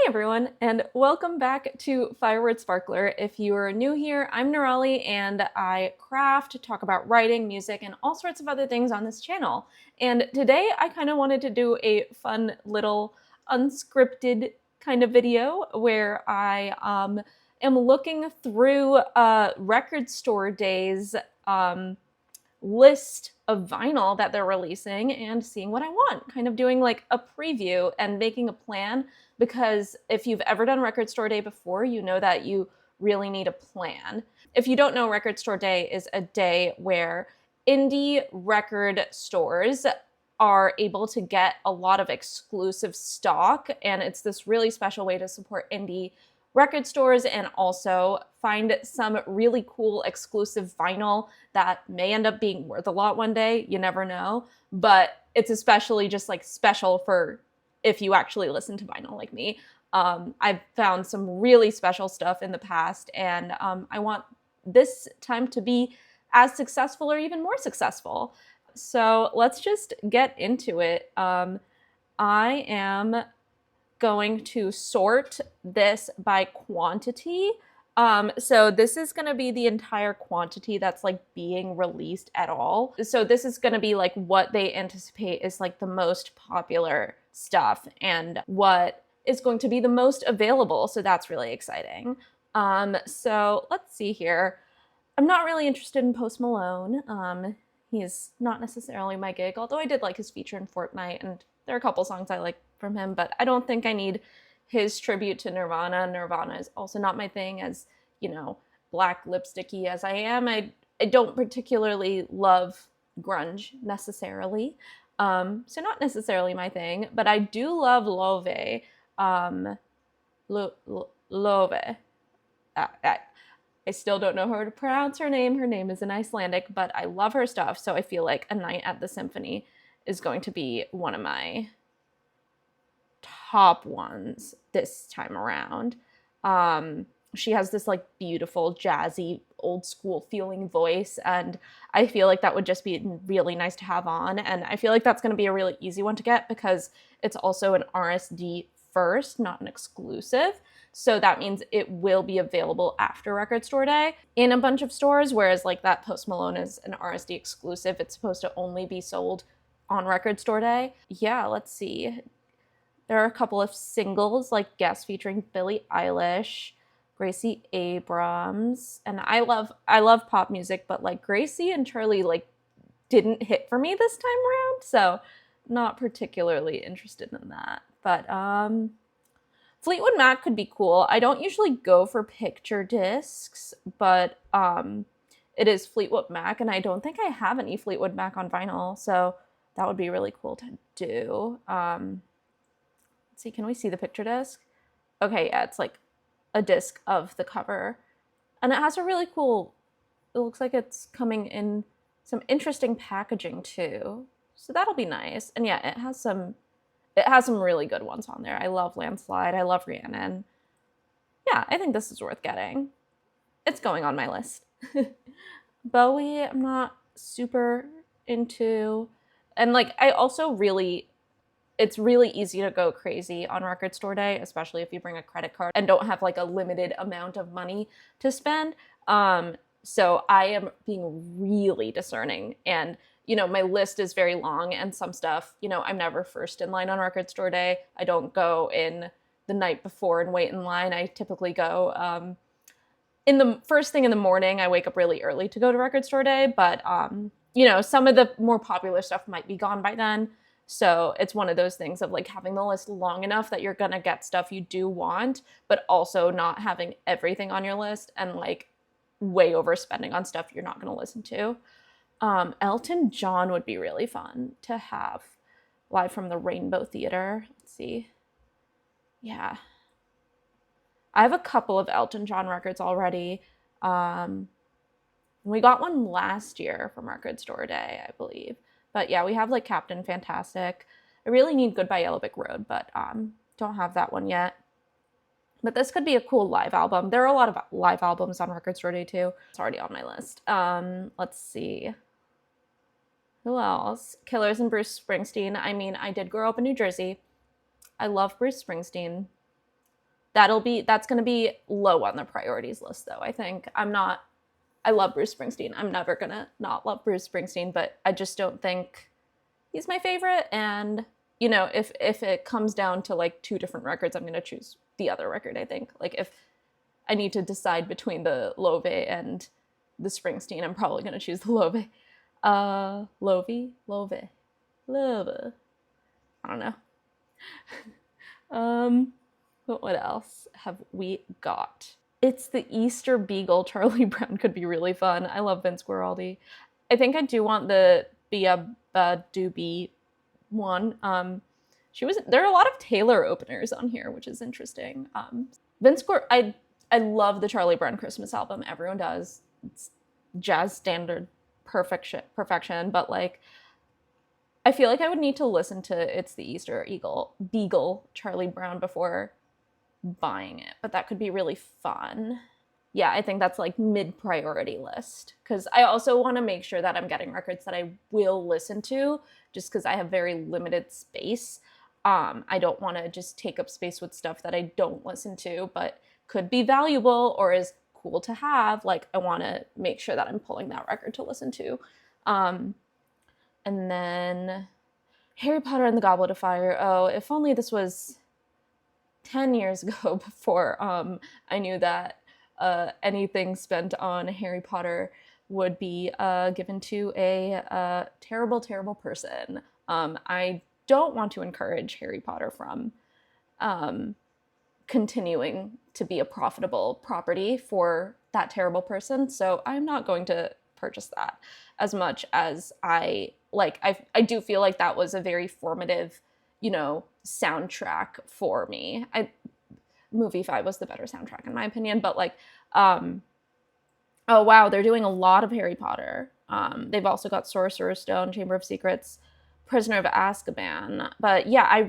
everyone, and welcome back to Fireword Sparkler. If you are new here, I'm Nirali, and I craft, talk about writing, music, and all sorts of other things on this channel. And today I kind of wanted to do a fun little unscripted kind of video where I am looking through Record Store Day's list of vinyl that they're releasing and seeing what I want, kind of doing like a preview and making a plan, because if you've ever done Record Store Day before, you know that you really need a plan. If you don't know, Record Store Day is a day where indie record stores are able to get a lot of exclusive stock, and it's this really special way to support indie record stores and also find some really cool exclusive vinyl that may end up being worth a lot one day. You never know, but it's especially just like special for if you actually listen to vinyl like me. I've found some really special stuff in the past, and I want this time to be as successful or even more successful. So let's just get into it. I am going to sort this by quantity. So this is going to be the entire quantity that's like being released at all. So this is going to be like what they anticipate is like the most popular stuff and what is going to be the most available. So that's really exciting. So let's see here. I'm not really interested in Post Malone. He's not necessarily my gig, although I did like his feature in Fortnite, and there are a couple songs I like from him, but I don't think I need his tribute to Nirvana. Nirvana is also not my thing, as, you know, black lipsticky as I am. I don't particularly love grunge necessarily, so not necessarily my thing, but I do love Love. Love. I still don't know how to pronounce her name. Her name is in Icelandic, but I love her stuff, so I feel like A Night at the Symphony is going to be one of my top ones this time around. She has this like beautiful jazzy old school feeling voice, and I feel like that would just be really nice to have on, and I feel like that's going to be a really easy one to get because it's also an RSD first, not an exclusive. So that means it will be available after Record Store Day in a bunch of stores, whereas like that Post Malone is an RSD exclusive. It's supposed to only be sold on Record Store Day. Yeah, let's see. There are a couple of singles like guest featuring Billie Eilish, Gracie Abrams, and I love pop music, but like Gracie and Charlie like didn't hit for me this time around, so not particularly interested in that. But Fleetwood Mac could be cool. I don't usually go for picture discs, but it is Fleetwood Mac, and I don't think I have any Fleetwood Mac on vinyl, so that would be really cool to do. Let's see, can we see the picture disc? Okay, yeah, it's like a disc of the cover, and it has a really cool, it looks like it's coming in some interesting packaging too, so that'll be nice. And yeah, it has some really good ones on there. I love Landslide, I love Rhiannon. Yeah, I think this is worth getting. It's going on my list. Bowie, I'm not super into, and like I also really, it's really easy to go crazy on Record Store Day, especially if you bring a credit card and don't have like a limited amount of money to spend. So I am being really discerning, and you know, my list is very long, and some stuff, you know, I'm never first in line on Record Store Day. I don't go in the night before and wait in line. I typically go in the first thing in the morning. I wake up really early to go to Record Store Day, but you know, some of the more popular stuff might be gone by then. So it's one of those things of like having the list long enough that you're gonna get stuff you do want, but also not having everything on your list and like way overspending on stuff you're not gonna listen to. Elton John would be really fun to have live from the Rainbow Theater. Let's see. Yeah. I have a couple of Elton John records already. We got one last year from Record Store Day, I believe. But yeah, we have like Captain Fantastic. I really need Goodbye Yellow Brick Road, but don't have that one yet. But this could be a cool live album. There are a lot of live albums on Record Store Day too. It's already on my list. Let's see. Who else? Killers and Bruce Springsteen. I mean, I did grow up in New Jersey. I love Bruce Springsteen. that's gonna be low on the priorities list though. I think I love Bruce Springsteen. I'm never gonna not love Bruce Springsteen, but I just don't think he's my favorite. And if it comes down to like two different records, I'm gonna choose the other record. I think like if I need to decide between the Love and the Springsteen, I'm probably gonna choose the Love. Love. I don't know. But what else have we got? It's the Easter Beagle. Charlie Brown could be really fun. I love Vince Guaraldi. I think I do want the Bia Doobie one. There are a lot of Taylor openers on here, which is interesting. I love the Charlie Brown Christmas album. Everyone does. It's jazz standard perfection, but like I feel like I would need to listen to It's the Easter Beagle Charlie Brown before buying it, but that could be really fun. Yeah, I think that's like mid-priority list, because I also want to make sure that I'm getting records that I will listen to, just because I have very limited space. I don't want to just take up space with stuff that I don't listen to, but could be valuable or is cool to have. Like, I want to make sure that I'm pulling that record to listen to. And then Harry Potter and the Goblet of Fire. Oh, if only this was 10 years ago before I knew that anything spent on Harry Potter would be given to a terrible, terrible person. I don't want to encourage Harry Potter from continuing to be a profitable property for that terrible person, so I'm not going to purchase that as much as I do feel like that was a very formative, soundtrack for me. Movie 5 was the better soundtrack in my opinion, but like, oh wow, they're doing a lot of Harry Potter. They've also got Sorcerer's Stone, Chamber of Secrets, Prisoner of Azkaban. But yeah, I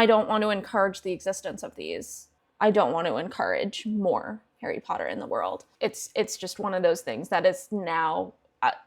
don't want to encourage the existence of these. I don't want to encourage more Harry Potter in the world. It's just one of those things that is now,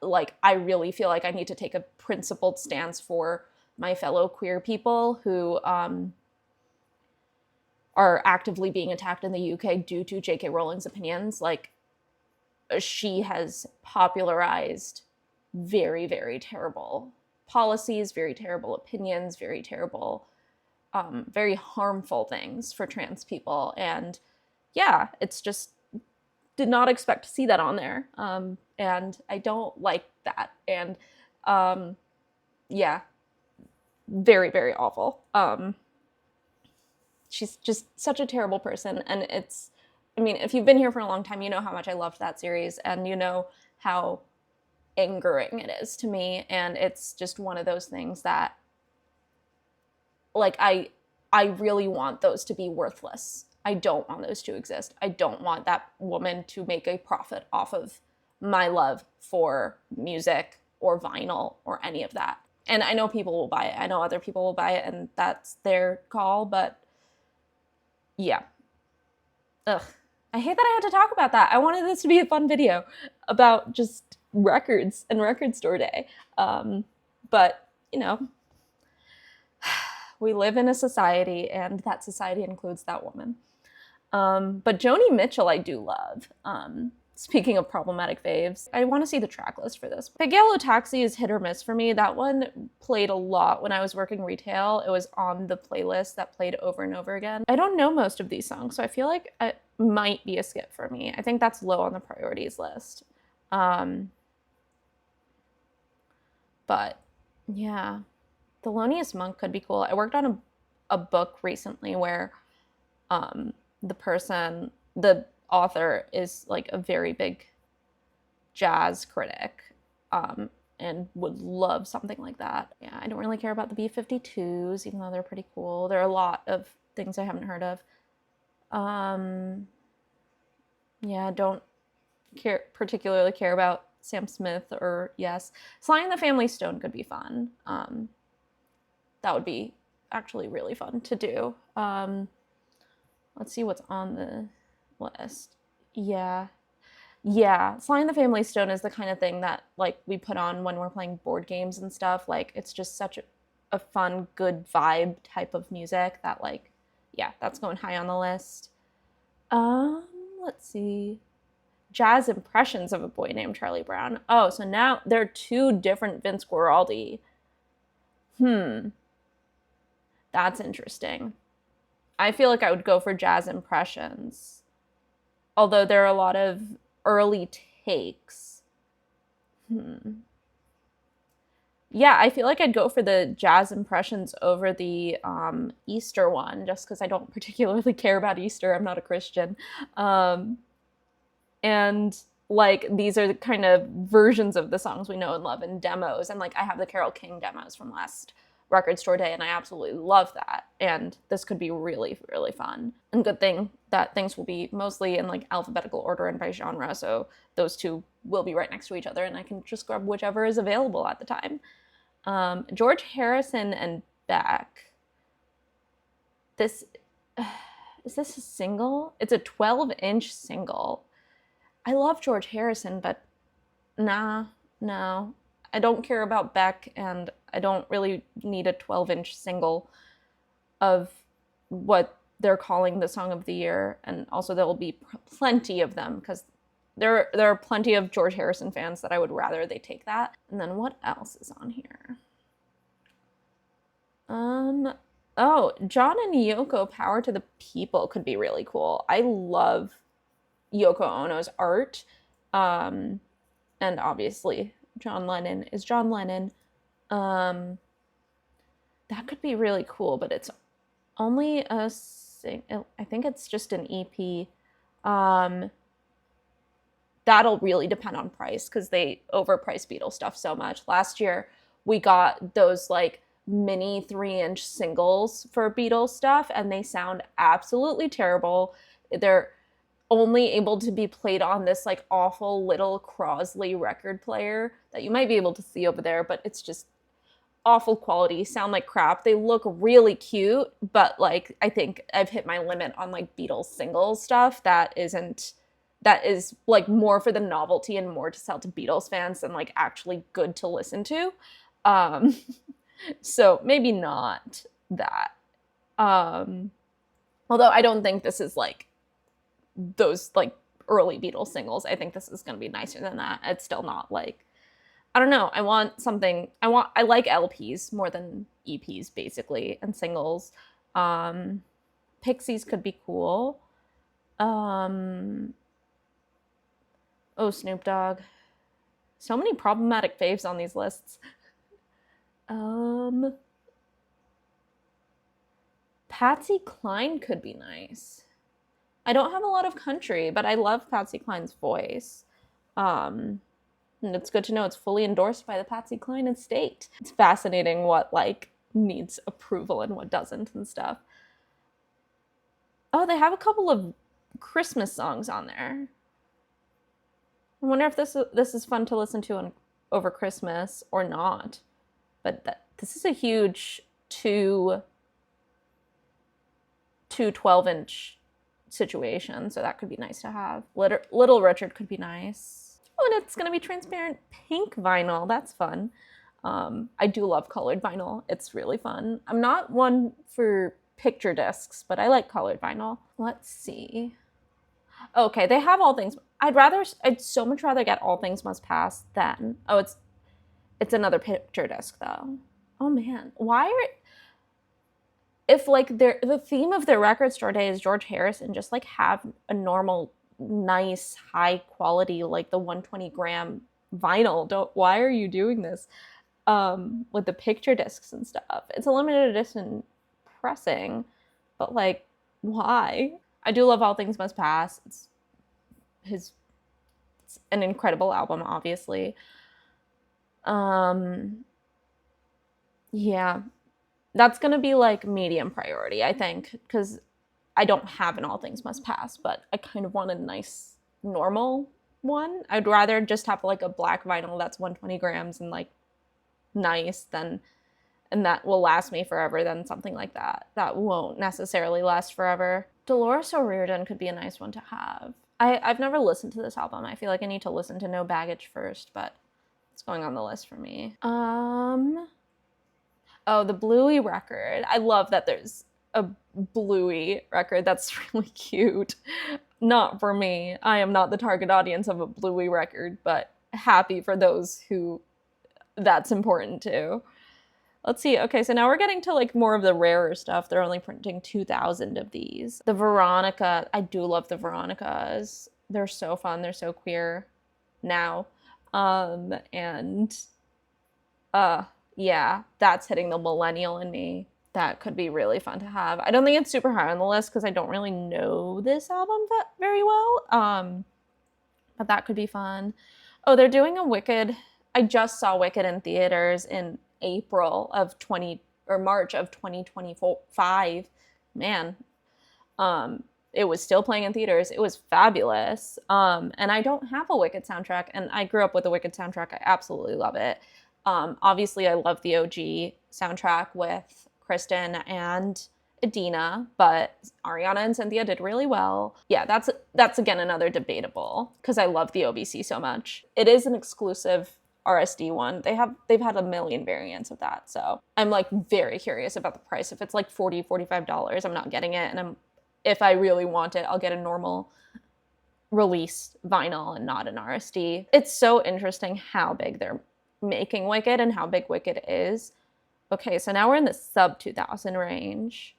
like, I really feel like I need to take a principled stance for my fellow queer people who are actively being attacked in the UK due to J.K. Rowling's opinions. Like, she has popularized very, very terrible policies, very terrible opinions, very terrible, very harmful things for trans people. And yeah, it's just, did not expect to see that on there. And I don't like that. And yeah, very, very awful. She's just such a terrible person. And if you've been here for a long time, you know how much I loved that series, and you know how angering it is to me. And it's just one of those things that, like, I really want those to be worthless. I don't want those to exist. I don't want that woman to make a profit off of my love for music or vinyl or any of that. And I know people will buy it. I know other people will buy it, and that's their call, but yeah. Ugh. I hate that I had to talk about that. I wanted this to be a fun video about just records and record store day. But, we live in a society, and that society includes that woman. But Joni Mitchell I do love. Speaking of problematic faves, I want to see the track list for this. Big Yellow Taxi is hit or miss for me. That one played a lot when I was working retail. It was on the playlist that played over and over again. I don't know most of these songs, so I feel like it might be a skip for me. I think that's low on the priorities list. But yeah, Thelonious Monk could be cool. I worked on a book recently where the author is like a very big jazz critic, and would love something like that. Yeah, I don't really care about the B-52s, even though they're pretty cool. There are a lot of things I haven't heard of. Yeah, don't particularly care about Sam Smith or Yes. Sly and the Family Stone could be fun. That would be actually really fun to do. Let's see what's on the list. Yeah, Sly and the Family Stone is the kind of thing that, like, we put on when we're playing board games and stuff. Like, it's just such a fun, good vibe type of music that, like, Yeah, that's going high on the list. Um, let's see. Jazz Impressions of a Boy Named Charlie Brown. Oh, so now there are two different Vince Guaraldi. That's interesting. I feel like I would go for Jazz Impressions, although there are a lot of early takes. Yeah, I feel like I'd go for the Jazz Impressions over the Easter one, just because I don't particularly care about Easter. I'm not a Christian. Um, and like these are the kind of versions of the songs we know and love in demos. And like I have the Carole King demos from last record store day, and I absolutely love that. And this could be really, really fun. And good thing that things will be mostly in like alphabetical order and by genre, so those two will be right next to each other, and I can just grab whichever is available at the time. George Harrison and Beck. This is this a single? It's a 12-inch single. I love George Harrison, but nah, no. I don't care about Beck, and I don't really need a 12-inch single of what they're calling the song of the year. And also there will be plenty of them, because there are plenty of George Harrison fans that I would rather they take that. And then what else is on here? Oh, John and Yoko, Power to the People could be really cool. I love Yoko Ono's art. And obviously John Lennon is John Lennon. That could be really cool, but it's only I think it's just an EP. That'll really depend on price, because they overprice Beatles stuff so much. Last year we got those like mini 3-inch singles for Beatles stuff, and they sound absolutely terrible. They're only able to be played on this like awful little Crosley record player that you might be able to see over there, but it's just awful quality, sound like crap. They look really cute, but like I think I've hit my limit on like Beatles singles stuff that is like more for the novelty and more to sell to Beatles fans than like actually good to listen to. So maybe not that. Although I don't think this is like those like early Beatles singles. I think this is going to be nicer than that. It's still not like, I don't know. I like LPs more than EPs basically, and singles. Pixies could be cool. Oh, Snoop Dogg. So many problematic faves on these lists. Patsy Cline could be nice. I don't have a lot of country, but I love Patsy Cline's voice. And it's good to know it's fully endorsed by the Patsy Cline estate. It's fascinating what like needs approval and what doesn't and stuff. Oh, they have a couple of Christmas songs on there. I wonder if this is fun to listen to over Christmas or not. But this is a huge two 12-inch situation, so that could be nice to have. Little Richard could be nice. Oh, and it's gonna be transparent pink vinyl. That's fun. I do love colored vinyl. It's really fun. I'm not one for picture discs, but I like colored vinyl. Let's see. Okay, they have All Things. I'd so much rather get All Things Must Pass than, oh, it's another picture disc though. Oh man, if like the theme of their record store day is George Harrison, just like have a normal, nice, high quality, like the 120-gram vinyl. Why are you doing this with the picture discs and stuff? It's a limited edition pressing, but like, why? I do love All Things Must Pass. It's an incredible album, obviously. Yeah, that's gonna be like medium priority, I think, because I don't have an All Things Must Pass, but I kind of want a nice normal one. I'd rather just have like a black vinyl that's 120 grams and like nice and that will last me forever than something like that won't necessarily last forever. Dolores O'Riordan could be a nice one to have. I've never listened to this album. I feel like I need to listen to No Baggage first, but it's going on the list for me. Oh, the Bluey record. I love that there's a Bluey record. That's really cute. Not for me. I am not the target audience of a Bluey record, but happy for those who that's important to. Let's see. Okay, so now we're getting to like more of the rarer stuff. They're only printing 2,000 of these. The Veronica, I do love the Veronicas. They're so fun. They're so queer now. And yeah, that's hitting the millennial in me. That could be really fun to have. I don't think it's super high on the list because I don't really know this album that very well. But that could be fun. Oh, they're doing a Wicked. I just saw Wicked in theaters in March of 2025. Man, it was still playing in theaters. It was fabulous. And I don't have a Wicked soundtrack, and I grew up with the Wicked soundtrack. I absolutely love it. Obviously, I love the OG soundtrack with Kristen and Idina, but Ariana and Cynthia did really well. Yeah, that's again another debatable because I love the OBC so much. It is an exclusive RSD one. They've had a million variants of that, so I'm like very curious about the price. If it's like $40, $45, I'm not getting it, and if I really want it, I'll get a normal release vinyl and not an RSD. It's so interesting how big they're making Wicked and how big Wicked is. Okay, so now we're in the sub 2,000 range.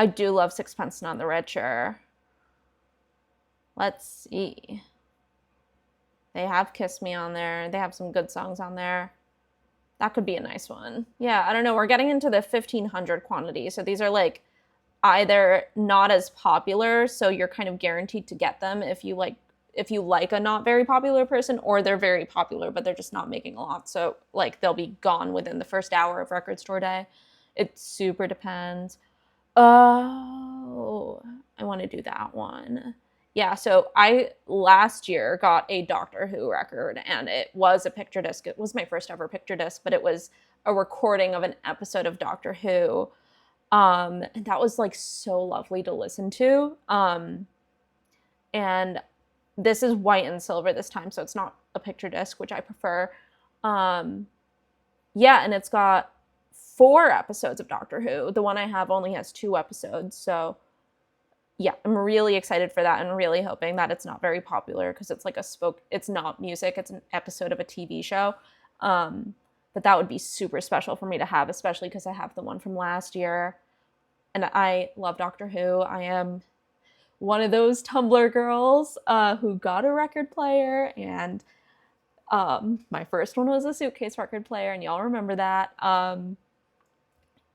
I do love Sixpence None the Richer. Let's see. They have Kiss Me on there. They have some good songs on there. That could be a nice one. Yeah, I don't know. We're getting into the 1,500 quantity. So these are like either not as popular, so you're kind of guaranteed to get them if you like a not very popular person, or they're very popular but they're just not making a lot, so like they'll be gone within the first hour of record store day. It super depends. Oh, I want to do that one. Yeah, so I last year got a Doctor Who record, and it was a picture disc. It was my first ever picture disc, but it was a recording of an episode of Doctor Who. And that was like so lovely to listen to. And this is white and silver this time, so it's not a picture disc, which I prefer. Yeah, and it's got 4 episodes of Doctor Who. The one I have only has 2 episodes, so yeah, I'm really excited for that and really hoping that it's not very popular because it's like it's not music, it's an episode of a TV show. But that would be super special for me to have, especially because I have the one from last year. And I love Doctor Who. I am one of those Tumblr girls who got a record player, and my first one was a suitcase record player, and y'all remember that.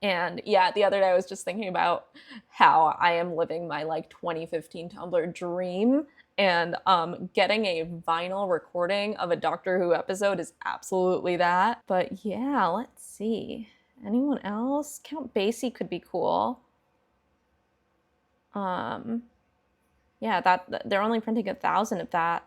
And yeah, the other day I was just thinking about how I am living my like 2015 Tumblr dream, and getting a vinyl recording of a Doctor Who episode is absolutely that. But yeah, let's see. Anyone else? Count Basie could be cool. Yeah, that they're only printing 1,000 of that,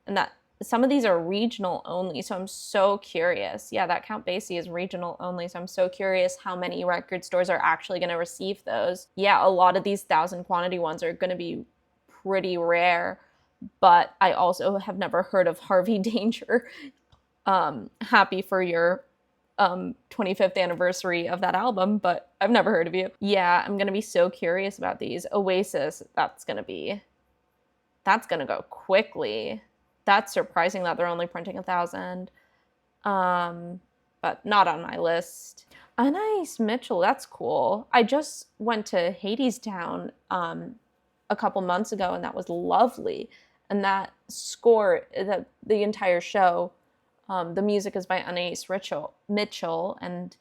and that some of these are regional only, so I'm so curious. Yeah, that Count Basie is regional only, so I'm so curious how many record stores are actually going to receive those. Yeah, a lot of these 1,000 quantity ones are going to be pretty rare, but I also have never heard of Harvey Danger. Happy for your 25th anniversary of that album, but I've never heard of you. Yeah, I'm gonna be so curious about these. Oasis, that's gonna go quickly. That's surprising that they're only printing 1,000. But not on my list. Anais Mitchell, that's cool. I just went to Hadestown a couple months ago, and that was lovely. And that score, the entire show, the music is by Anais Mitchell, and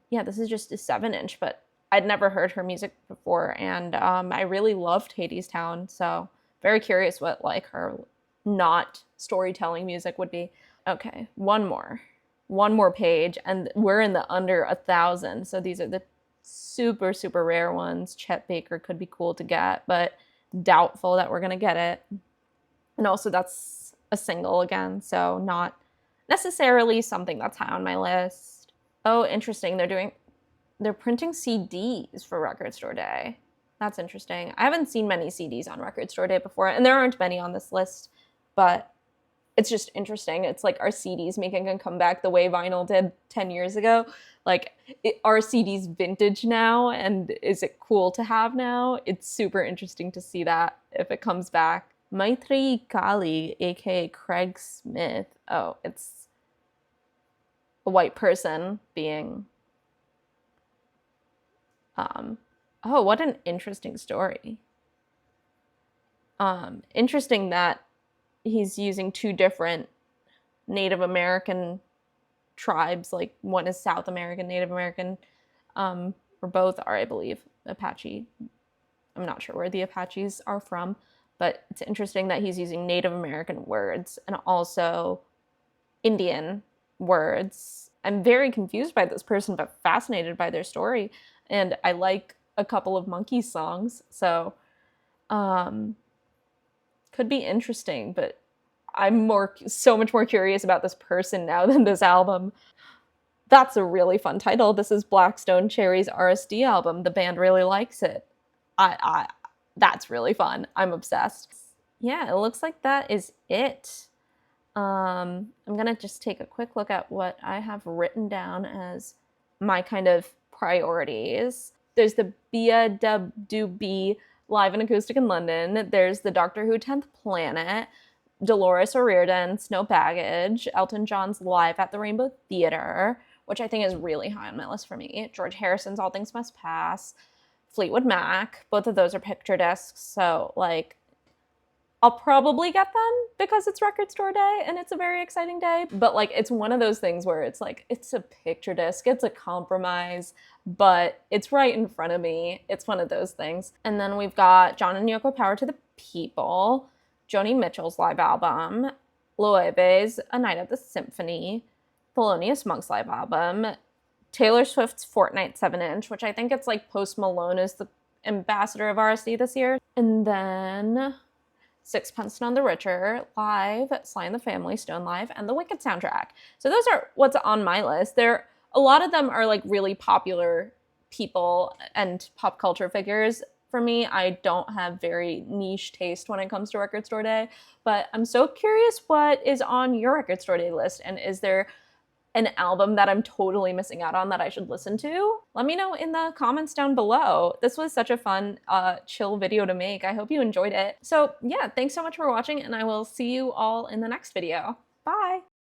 yeah, this is just a 7-inch, but I'd never heard her music before, and I really loved Hadestown, so very curious what like her not storytelling music would be. Okay, one more page, and we're in the under 1,000, so these are the super, super rare ones. Chet Baker could be cool to get, but doubtful that we're gonna get it. And also that's a single again, so not necessarily something that's high on my list. Oh, interesting. They're printing CDs for Record Store Day. That's interesting. I haven't seen many CDs on Record Store Day before, and there aren't many on this list, but it's just interesting. It's like, are CDs making a comeback the way vinyl did 10 years ago? Like, are CDs vintage now, and is it cool to have now? It's super interesting to see that if it comes back. Maitri Kali, aka Craig Smith. Oh, it's a white person being oh, what an interesting story. Interesting that he's using two different Native American tribes. Like, one is South American, Native American, or both are, I believe, Apache. I'm not sure where the Apaches are from, but it's interesting that he's using Native American words and also Indian words. I'm very confused by this person, but fascinated by their story. And I like a couple of Monkees songs, so could be interesting, but I'm so much more curious about this person now than this album. That's a really fun title. This is Blackstone Cherry's RSD album. The band really likes it. That's really fun. I'm obsessed. Yeah, it looks like that is it. I'm gonna just take a quick look at what I have written down as my kind of priorities. There's the Bia Dub Do Be live and acoustic in London. There's the Doctor Who 10th Planet, Dolores O'Riordan, No Baggage, Elton John's Live at the Rainbow Theatre, which I think is really high on my list for me. George Harrison's All Things Must Pass, Fleetwood Mac. Both of those are picture discs, so like I'll probably get them because it's record store day and it's a very exciting day. But like, it's one of those things where it's like, it's a picture disc, it's a compromise, but it's right in front of me. It's one of those things. And then we've got John and Yoko Power to the People, Joni Mitchell's live album, Loewe's A Night at the Symphony, Thelonious Monk's live album, Taylor Swift's Fortnite 7-inch, which I think it's like Post Malone is the ambassador of RSD this year. And then Sixpence None the Richer live, Sly and the Family Stone live, and the Wicked soundtrack. So those are what's on my list. A lot of them are like really popular people and pop culture figures. For me, I don't have very niche taste when it comes to record store day, but I'm so curious what is on your record store day list, and is there an album that I'm totally missing out on that I should listen to? Let me know in the comments down below. This was such a fun, chill video to make. I hope you enjoyed it. So yeah, thanks so much for watching, and I will see you all in the next video. Bye!